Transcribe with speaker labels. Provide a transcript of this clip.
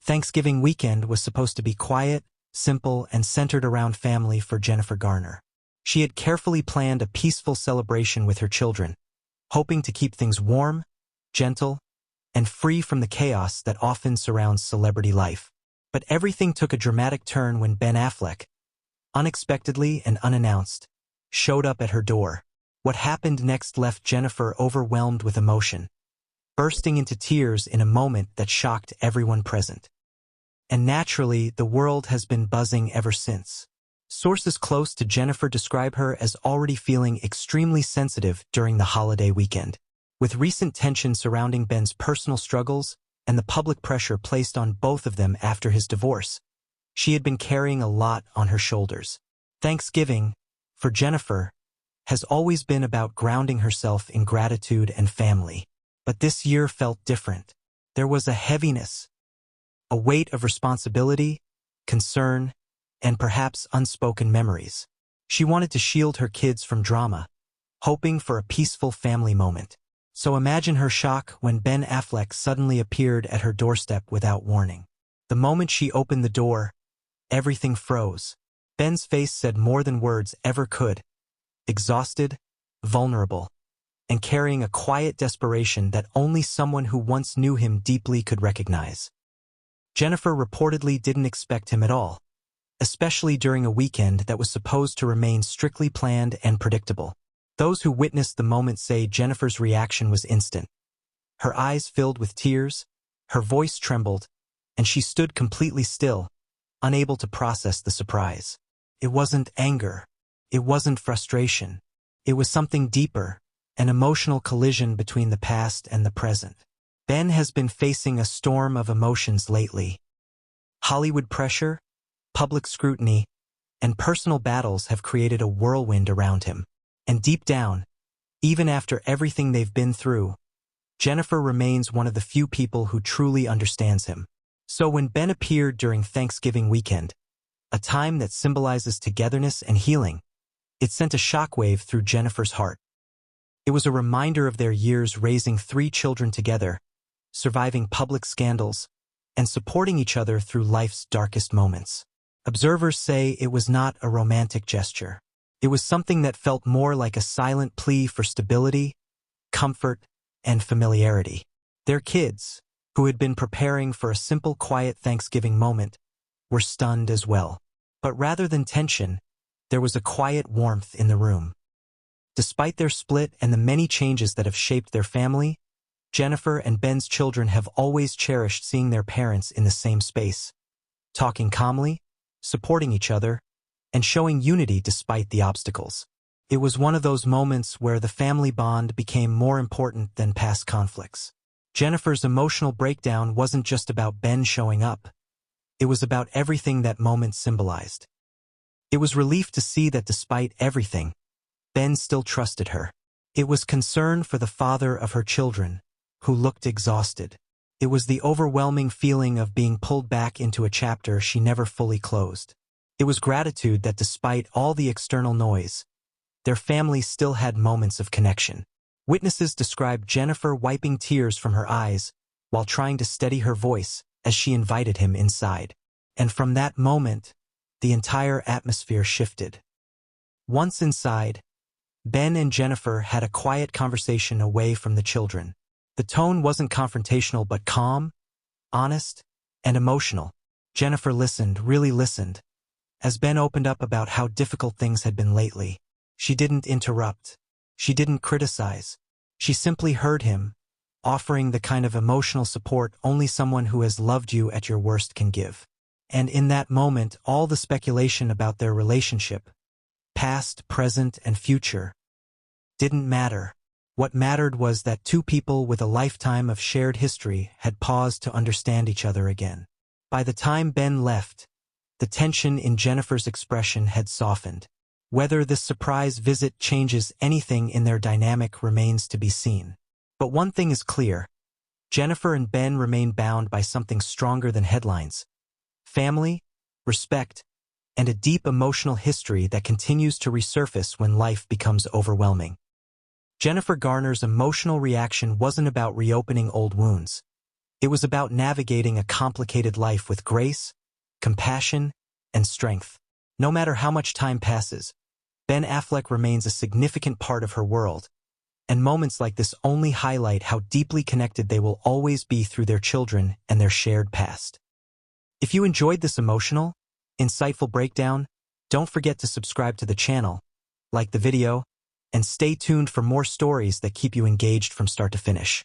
Speaker 1: Thanksgiving weekend was supposed to be quiet, simple, and centered around family for Jennifer Garner. She had carefully planned a peaceful celebration with her children, hoping to keep things warm, gentle, and free from the chaos that often surrounds celebrity life. But everything took a dramatic turn when Ben Affleck, unexpectedly and unannounced, showed up at her door. What happened next left Jennifer overwhelmed with emotion, bursting into tears in a moment that shocked everyone present. And naturally, the world has been buzzing ever since. Sources close to Jennifer describe her as already feeling extremely sensitive during the holiday weekend. With recent tension surrounding Ben's personal struggles and the public pressure placed on both of them after his divorce, she had been carrying a lot on her shoulders. Thanksgiving, for Jennifer, has always been about grounding herself in gratitude and family. But this year felt different. There was a heaviness, a weight of responsibility, concern, and perhaps unspoken memories. She wanted to shield her kids from drama, hoping for a peaceful family moment. So imagine her shock when Ben Affleck suddenly appeared at her doorstep without warning. The moment she opened the door, everything froze. Ben's face said more than words ever could. Exhausted, vulnerable, and carrying a quiet desperation that only someone who once knew him deeply could recognize. Jennifer reportedly didn't expect him at all, especially during a weekend that was supposed to remain strictly planned and predictable. Those who witnessed the moment say Jennifer's reaction was instant. Her eyes filled with tears, her voice trembled, and she stood completely still, unable to process the surprise. It wasn't anger. It wasn't frustration. It was something deeper, an emotional collision between the past and the present. Ben has been facing a storm of emotions lately. Hollywood pressure, public scrutiny, and personal battles have created a whirlwind around him. And deep down, even after everything they've been through, Jennifer remains one of the few people who truly understands him. So when Ben appeared during Thanksgiving weekend, a time that symbolizes togetherness and healing, it sent a shockwave through Jennifer's heart. It was a reminder of their years raising 3 children together, surviving public scandals, and supporting each other through life's darkest moments. Observers say it was not a romantic gesture. It was something that felt more like a silent plea for stability, comfort, and familiarity. Their kids, who had been preparing for a simple, quiet Thanksgiving moment, were stunned as well. But rather than tension, there was a quiet warmth in the room. Despite their split and the many changes that have shaped their family, Jennifer and Ben's children have always cherished seeing their parents in the same space, talking calmly, supporting each other, and showing unity despite the obstacles. It was one of those moments where the family bond became more important than past conflicts. Jennifer's emotional breakdown wasn't just about Ben showing up. It was about everything that moment symbolized. It was relief to see that despite everything, Ben still trusted her. It was concern for the father of her children, who looked exhausted. It was the overwhelming feeling of being pulled back into a chapter she never fully closed. It was gratitude that despite all the external noise, their family still had moments of connection. Witnesses described Jennifer wiping tears from her eyes while trying to steady her voice as she invited him inside. And from that moment, the entire atmosphere shifted. Once inside, Ben and Jennifer had a quiet conversation away from the children. The tone wasn't confrontational but calm, honest, and emotional. Jennifer listened, really listened, as Ben opened up about how difficult things had been lately. She didn't interrupt. She didn't criticize. She simply heard him, offering the kind of emotional support only someone who has loved you at your worst can give. And in that moment, all the speculation about their relationship, past, present, and future, didn't matter. What mattered was that 2 people with a lifetime of shared history had paused to understand each other again. By the time Ben left, the tension in Jennifer's expression had softened. Whether this surprise visit changes anything in their dynamic remains to be seen. But one thing is clear. Jennifer and Ben remain bound by something stronger than headlines. Family, respect, and a deep emotional history that continues to resurface when life becomes overwhelming. Jennifer Garner's emotional reaction wasn't about reopening old wounds. It was about navigating a complicated life with grace, compassion, and strength. No matter how much time passes, Ben Affleck remains a significant part of her world, and moments like this only highlight how deeply connected they will always be through their children and their shared past. If you enjoyed this emotional, insightful breakdown, don't forget to subscribe to the channel, like the video, and stay tuned for more stories that keep you engaged from start to finish.